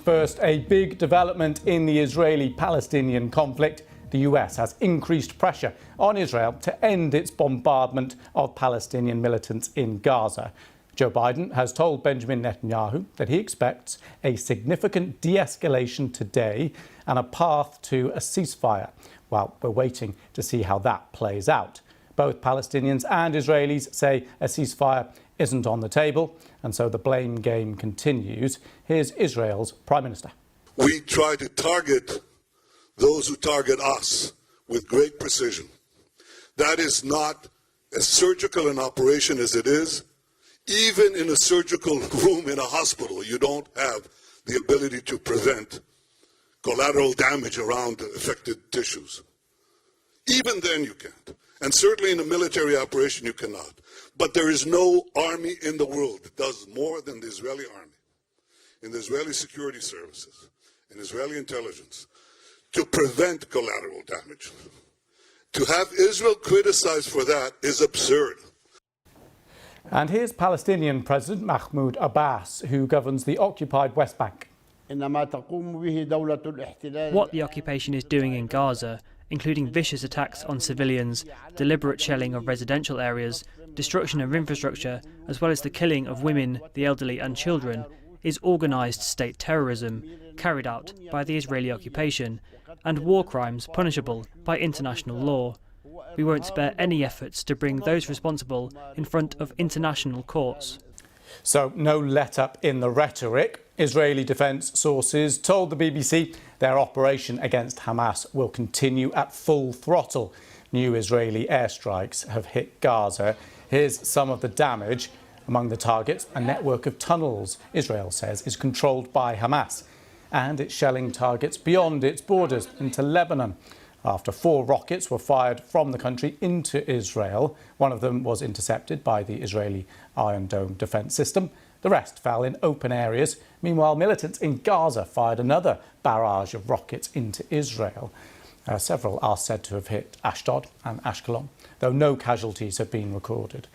First, a big development in the Israeli-Palestinian conflict. The US has increased pressure on Israel to end its bombardment of Palestinian militants in Gaza. Joe Biden has told Benjamin Netanyahu that he expects a significant de-escalation today and a path to a ceasefire. Well, we're waiting to see how that plays out. Both Palestinians and Israelis say a ceasefire isn't on the table, and so the blame game continues. Here's Israel's Prime Minister. We try to target those who target us with great precision. That is not as surgical an operation as it is. Even in a surgical room in a hospital, you don't have the ability to prevent collateral damage around affected tissues. Even then you can't. And certainly in a military operation you cannot. But there is no army in the world that does more than the Israeli army, in the Israeli security services, in Israeli intelligence, to prevent collateral damage. To have Israel criticized for that is absurd. And here's Palestinian President Mahmoud Abbas, who governs the occupied West Bank. What the occupation is doing in Gaza, including vicious attacks on civilians, deliberate shelling of residential areas, destruction of infrastructure, as well as the killing of women, the elderly and children, is organised state terrorism carried out by the Israeli occupation and war crimes punishable by international law. We won't spare any efforts to bring those responsible in front of international courts. So no let-up in the rhetoric. Israeli defence sources told the BBC their operation against Hamas will continue at full throttle. New Israeli airstrikes have hit Gaza. Here's some of the damage. Among the targets, a network of tunnels Israel says is controlled by Hamas. And it's shelling targets beyond its borders into Lebanon. After 4 rockets were fired from the country into Israel, one of them was intercepted by the Israeli Iron Dome defence system. The rest fell in open areas. Meanwhile, militants in Gaza fired another barrage of rockets into Israel. Several are said to have hit Ashdod and Ashkelon, though no casualties have been recorded.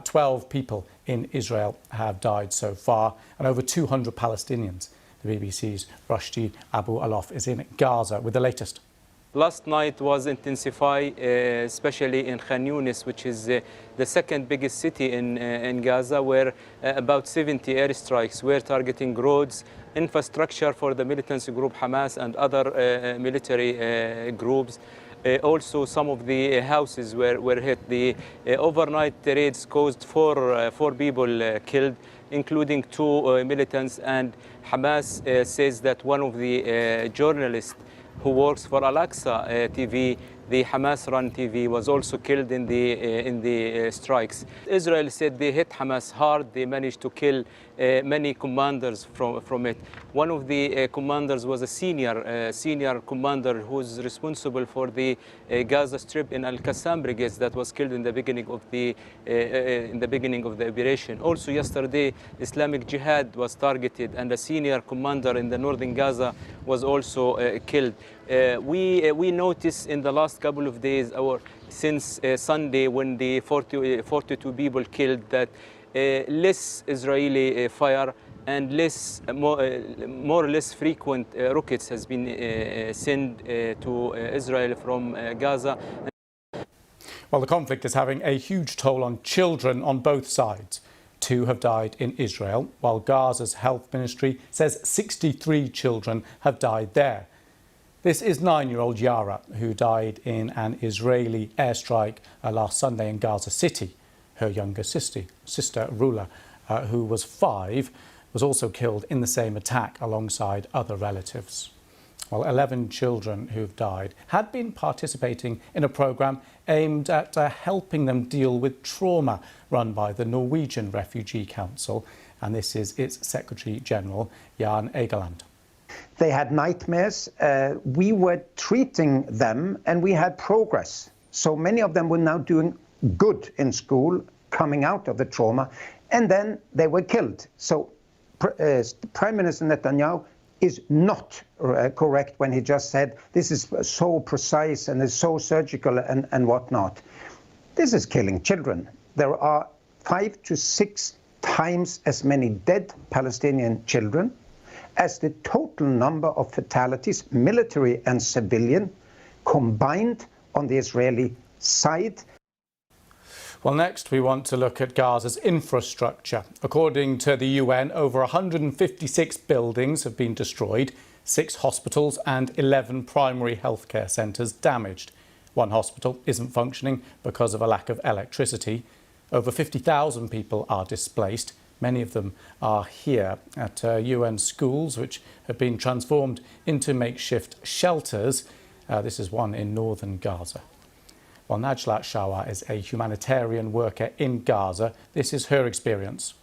12 people in Israel have died so far, and over 200 Palestinians. The BBC's Rushdie Abu Alof is in Gaza with the latest. Last night was intensified, especially in Khan Yunis, which is the second biggest city in Gaza, where about 70 airstrikes were targeting roads, infrastructure for the militancy group Hamas and other military groups. Also, some of the houses were hit. The overnight raids caused four people killed, including 2 militants, and Hamas says that one of the journalists who works for Al-Aqsa TV, the Hamas-run TV, was also killed in the strikes. Israel said they hit Hamas hard. They managed to kill many commanders from it. One of the commanders was a senior commander who's responsible for the Gaza Strip in Al-Qassam brigades that was killed in the beginning of the operation. Also yesterday, Islamic Jihad was targeted, and a senior commander in the northern Gaza was also killed. We noticed in the last couple of days, since Sunday, when the 42 people killed, that less Israeli fire and more or less frequent rockets has been sent to Israel from Gaza. Well, the conflict is having a huge toll on children on both sides. 2 have died in Israel, while Gaza's health ministry says 63 children have died there. This is 9-year-old Yara, who died in an Israeli airstrike last Sunday in Gaza City. Her younger sister Rula, who was 5, was also killed in the same attack alongside other relatives. Well, 11 children who've died had been participating in a programme aimed at helping them deal with trauma run by the Norwegian Refugee Council, and this is its Secretary General, Jan Egeland. They had nightmares. We were treating them and we had progress. So many of them were now doing good in school, coming out of the trauma, and then they were killed. So Prime Minister Netanyahu is not correct when he just said this is so precise and is so surgical and whatnot. This is killing children. There are 5 to 6 times as many dead Palestinian children as the total number of fatalities, military and civilian, combined on the Israeli side. Well, next we want to look at Gaza's infrastructure. According to the UN, over 156 buildings have been destroyed, 6 hospitals and 11 primary healthcare centres damaged. One hospital isn't functioning because of a lack of electricity. Over 50,000 people are displaced. Many of them are here at UN schools, which have been transformed into makeshift shelters. This is one in northern Gaza. Well, Najlat Shawa is a humanitarian worker in Gaza. This is her experience.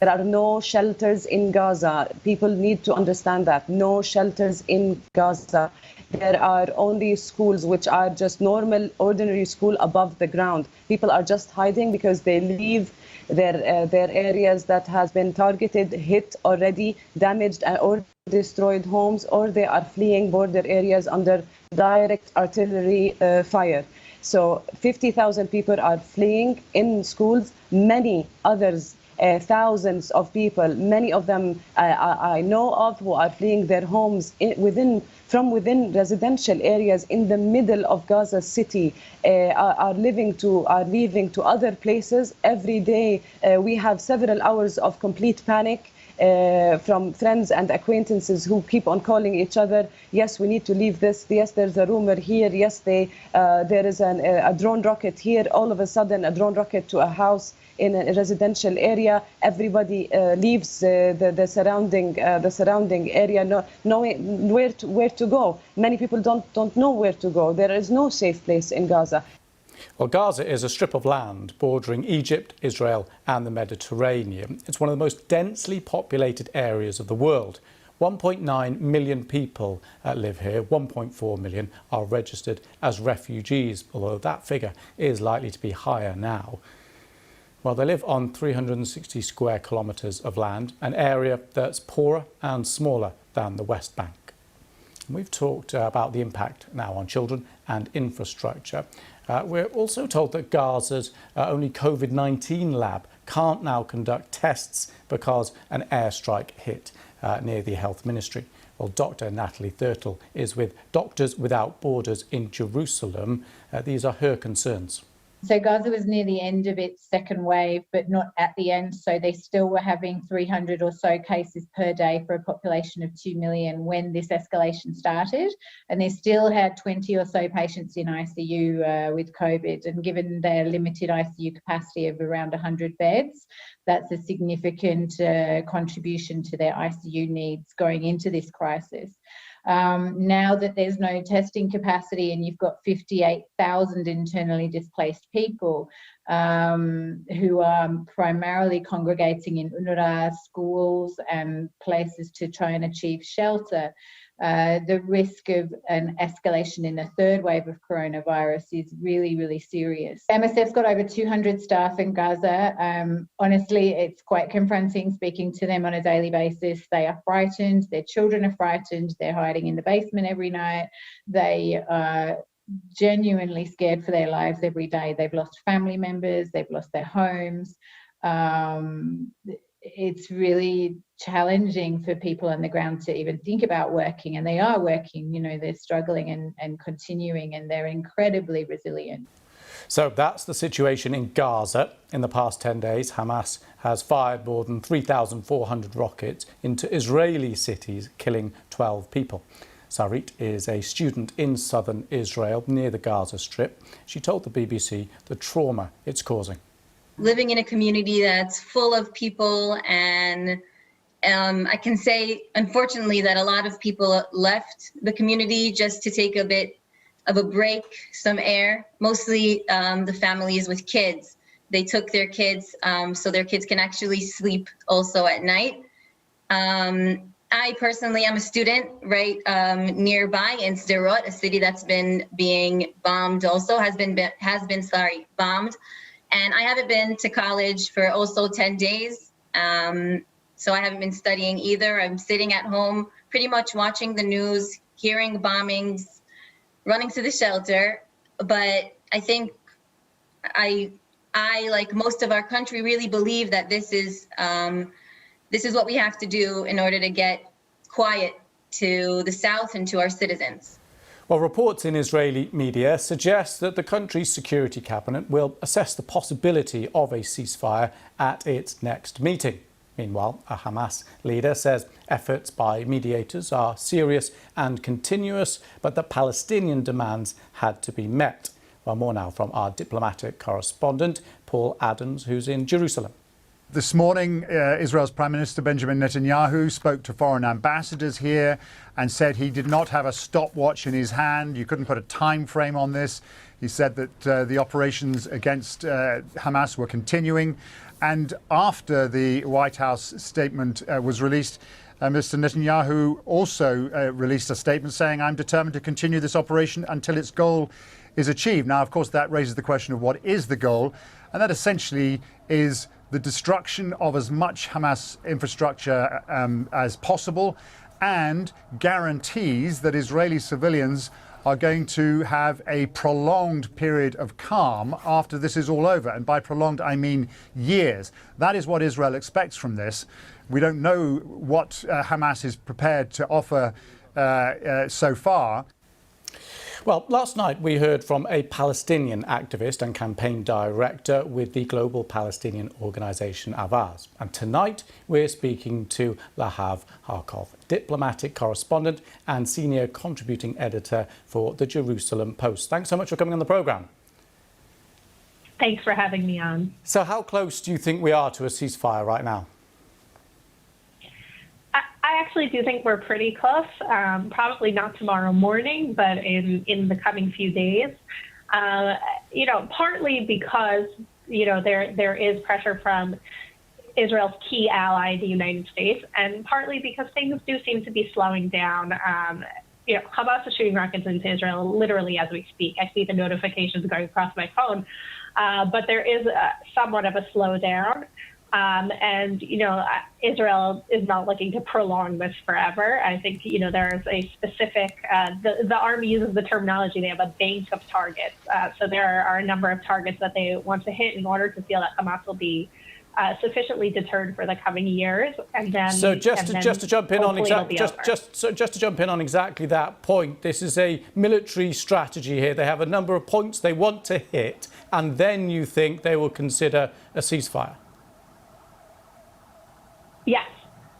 There are no shelters in Gaza. People need to understand that. No shelters in Gaza. There are only schools which are just normal, ordinary school above the ground. People are just hiding because they leave their areas that has been targeted, hit already, damaged or destroyed homes, or they are fleeing border areas under direct artillery fire. So 50,000 people are fleeing in schools. Many others, thousands of people, many of them I know of, who are fleeing their homes from within residential areas in the middle of Gaza City, are leaving to other places. Every day we have several hours of complete panic from friends and acquaintances who keep on calling each other. Yes, we need to leave this. Yes, there's a rumor here. Yes, there is a drone rocket here. All of a sudden, a drone rocket to a house in a residential area. Everybody leaves the surrounding area, knowing where to go. Many people don't know where to go. There is no safe place in Gaza. Well, Gaza is a strip of land bordering Egypt, Israel and the Mediterranean. It's one of the most densely populated areas of the world. 1.9 million people live here. 1.4 million are registered as refugees, although that figure is likely to be higher now. Well, they live on 360 square kilometres of land, an area that's poorer and smaller than the West Bank. We've talked about the impact now on children and infrastructure. We're also told that Gaza's only COVID-19 lab can't now conduct tests because an airstrike hit near the health ministry. Well, Dr. Natalie Thurtle is with Doctors Without Borders in Jerusalem. These are her concerns. So Gaza was near the end of its second wave, but not at the end. So they still were having 300 or so cases per day for a population of 2 million when this escalation started. And they still had 20 or so patients in ICU with COVID. And given their limited ICU capacity of around 100 beds, that's a significant contribution to their ICU needs going into this crisis. Now that there's no testing capacity and you've got 58,000 internally displaced people who are primarily congregating in UNRWA schools and places to try and achieve shelter, the risk of an escalation in a third wave of coronavirus is really, really serious. MSF's got over 200 staff in Gaza. Honestly, it's quite confronting speaking to them on a daily basis. They are frightened, their children are frightened, they're hiding in the basement every night. They are genuinely scared for their lives every day. They've lost family members, they've lost their homes. It's really challenging for people on the ground to even think about working, and they are working. You know, they're struggling and continuing, and they're incredibly resilient. So that's the situation in Gaza. In the past 10 days, Hamas has fired more than 3,400 rockets into Israeli cities, killing 12 people. Sarit is a student in southern Israel near the Gaza Strip. She told the BBC the trauma it's causing. Living in a community that's full of people, and I can say, unfortunately, that a lot of people left the community just to take a bit of a break, some air, mostly the families with kids. They took their kids so their kids can actually sleep also at night. I personally am a student right nearby in Sderot, a city that's been being bombed also, has been bombed. And I haven't been to college for also 10 days. So I haven't been studying either. I'm sitting at home, pretty much watching the news, hearing bombings, running to the shelter. But I think I, like most of our country, really believe that this is what we have to do in order to get quiet to the south and to our citizens. Well, reports in Israeli media suggest that the country's security cabinet will assess the possibility of a ceasefire at its next meeting. Meanwhile, a Hamas leader says efforts by mediators are serious and continuous, but that Palestinian demands had to be met. Well, more now from our diplomatic correspondent, Paul Adams, who's in Jerusalem. This morning, Israel's Prime Minister Benjamin Netanyahu spoke to foreign ambassadors here and said he did not have a stopwatch in his hand. You couldn't put a time frame on this. He said that the operations against Hamas were continuing. And after the White House statement was released, Mr. Netanyahu also released a statement saying, "I'm determined to continue this operation until its goal is achieved." Now, of course, that raises the question of what is the goal? And that essentially is the destruction of as much Hamas infrastructure as possible, and guarantees that Israeli civilians are going to have a prolonged period of calm after this is all over. And by prolonged, I mean years. That is what Israel expects from this. We don't know what Hamas is prepared to offer so far. Well, last night we heard from a Palestinian activist and campaign director with the global Palestinian organisation Avaz. And tonight we're speaking to Lahav Harkov, diplomatic correspondent and senior contributing editor for the Jerusalem Post. Thanks so much for coming on the programme. Thanks for having me on. So how close do you think we are to a ceasefire right now? I actually do think we're pretty close, probably not tomorrow morning, but in the coming few days. Partly because, there is pressure from Israel's key ally, the United States, and partly because things do seem to be slowing down. Hamas is shooting rockets into Israel literally as we speak. I see the notifications going across my phone, but there is somewhat of a slowdown. Israel is not looking to prolong this forever. I think, there's a specific, the army uses the terminology, they have a bank of targets. So there are a number of targets that they want to hit in order to feel that Hamas will be sufficiently deterred for the coming years. And then, just to jump in on exactly that point, this is a military strategy here. They have a number of points they want to hit, and then you think they will consider a ceasefire. Yes,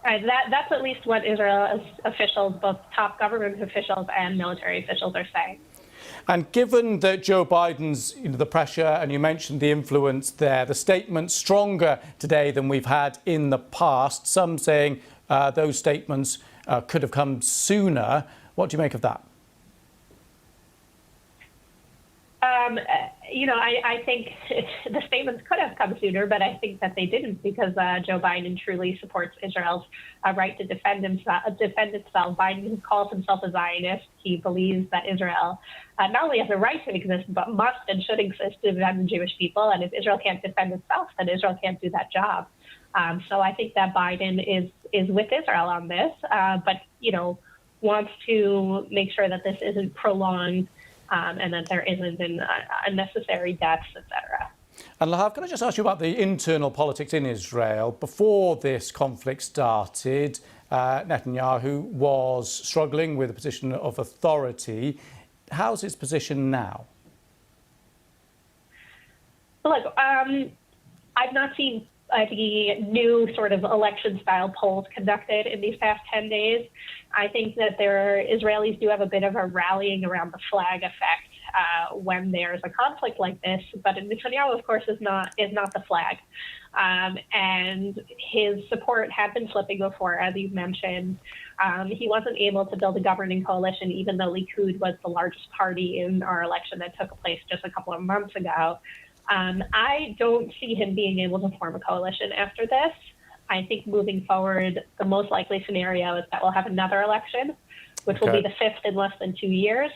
that's at least what Israel's officials, both top government officials and military officials, are saying. And given that Joe Biden's, the pressure, and you mentioned the influence there, the statement stronger today than we've had in the past, some saying those statements could have come sooner. What do you make of that? I think the statements could have come sooner, but I think that they didn't because Joe Biden truly supports Israel's right to defend itself. Biden calls himself a Zionist. He believes that Israel not only has a right to exist, but must and should exist to defend the Jewish people. And if Israel can't defend itself, then Israel can't do that job. So I think that Biden is with Israel on this, but, wants to make sure that this isn't prolonged. And that there isn't unnecessary deaths, etc. And Lahav, can I just ask you about the internal politics in Israel? Before this conflict started, Netanyahu was struggling with a position of authority. How's his position now? Look, I've not seen the new sort of election-style polls conducted in these past 10 days. I think that Israelis do have a bit of a rallying around the flag effect when there's a conflict like this. But Netanyahu, of course, is not the flag. And his support had been slipping before, as you've mentioned. He wasn't able to build a governing coalition, even though Likud was the largest party in our election that took place just a couple of months ago. I don't see him being able to form a coalition after this. I think moving forward, the most likely scenario is that we'll have another election, which will be the fifth in less than 2 years.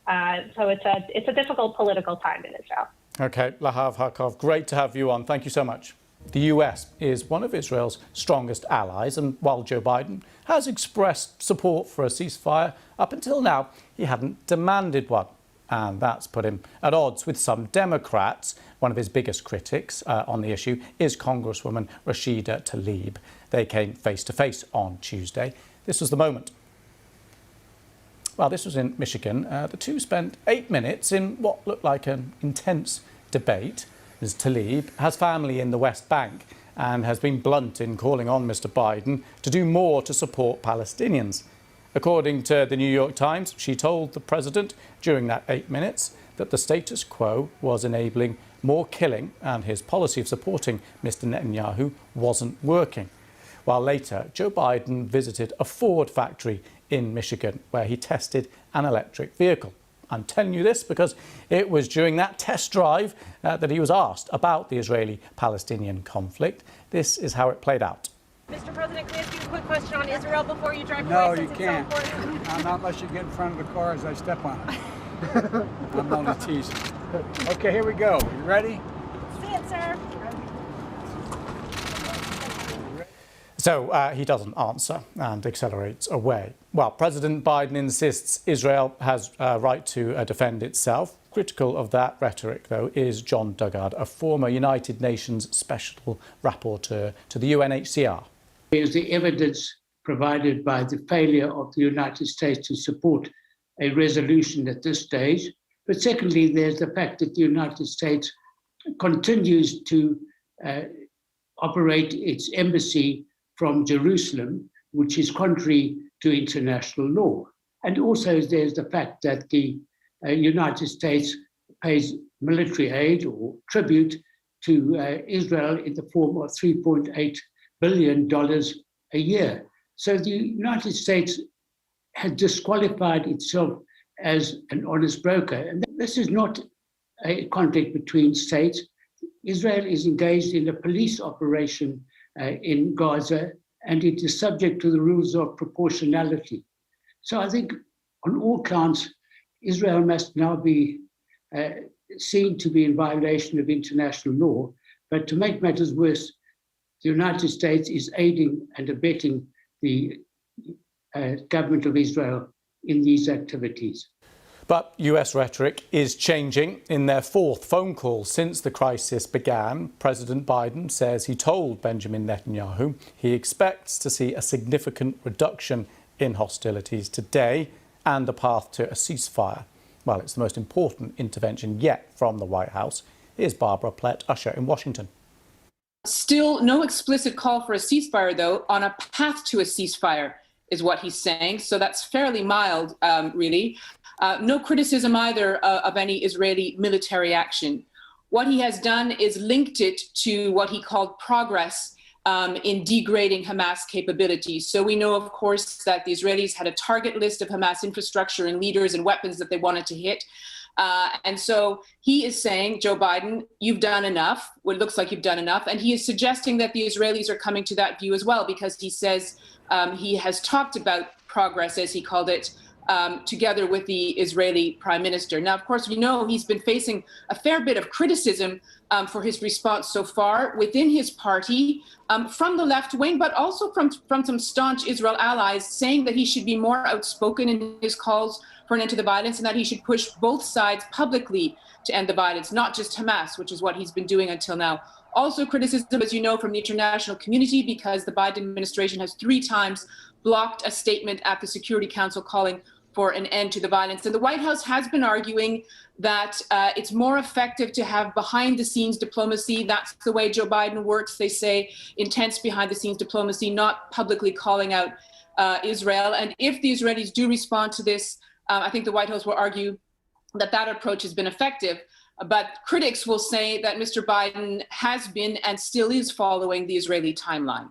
So it's a difficult political time in Israel. OK, Lahav Harkov, great to have you on. Thank you so much. The US is one of Israel's strongest allies, and while Joe Biden has expressed support for a ceasefire, up until now he hadn't demanded one. And that's put him at odds with some Democrats. One of his biggest critics on the issue is Congresswoman Rashida Tlaib. They came face to face on Tuesday. This was the moment. Well, this was in Michigan. The two spent 8 minutes in what looked like an intense debate. Ms. Tlaib has family in the West Bank and has been blunt in calling on Mr. Biden to do more to support Palestinians. According to the New York Times, she told the president during that 8 minutes that the status quo was enabling more killing and his policy of supporting Mr. Netanyahu wasn't working. While later, Joe Biden visited a Ford factory in Michigan where he tested an electric vehicle. I'm telling you this because it was during that test drive that he was asked about the Israeli-Palestinian conflict. This is how it played out. Mr. President, can I ask you a quick question on Israel before you drive away? No, you can't. Not unless you get in front of the car as I step on it. I'm only teasing. Okay, here we go. You ready? See it, sir. So he doesn't answer and accelerates away. Well, President Biden insists Israel has a right to defend itself. Critical of that rhetoric, though, is John Dugard, a former United Nations Special Rapporteur to the UNHCR. There's the evidence provided by the failure of the United States to support a resolution at this stage. But secondly, there's the fact that the United States continues to operate its embassy from Jerusalem, which is contrary to international law. And also there's the fact that the United States pays military aid or tribute to Israel in the form of $3.8 billion a year. So the United States has disqualified itself as an honest broker. And this is not a conflict between states. Israel is engaged in a police operation in Gaza, and it is subject to the rules of proportionality. So I think on all counts, Israel must now be seen to be in violation of international law. But to make matters worse, the United States is aiding and abetting the government of Israel in these activities. But US rhetoric is changing. In their fourth phone call since the crisis began, President Biden says he told Benjamin Netanyahu he expects to see a significant reduction in hostilities today and a path to a ceasefire. Well, it's the most important intervention yet from the White House. Here's Barbara Plett-Usher in Washington. Still no explicit call for a ceasefire, though, on a path to a ceasefire is what he's saying. So that's fairly mild, really. No criticism either of any Israeli military action. What he has done is linked it to what he called progress in degrading Hamas capabilities. So we know, of course, that the Israelis had a target list of Hamas infrastructure and leaders and weapons that they wanted to hit. And so he is saying, Joe Biden, you've done enough. Well, it looks like you've done enough. And he is suggesting that the Israelis are coming to that view as well, because he says he has talked about progress, as he called it, together with the Israeli prime minister. Now, of course, we know he's been facing a fair bit of criticism for his response so far within his party, from the left wing, but also from some staunch Israel allies, saying that he should be more outspoken in his calls for an end to the violence and that he should push both sides publicly to end the violence, not just Hamas, which is what he's been doing until now. Also criticism, as you know, from the international community, because the Biden administration has 3 times blocked a statement at the Security Council calling for an end to the violence. And the White House has been arguing that it's more effective to have behind-the-scenes diplomacy. That's the way Joe Biden works, they say, intense behind-the-scenes diplomacy, not publicly calling out Israel. And if the Israelis do respond to this, I think the White House will argue that that approach has been effective. But critics will say that Mr. Biden has been and still is following the Israeli timeline.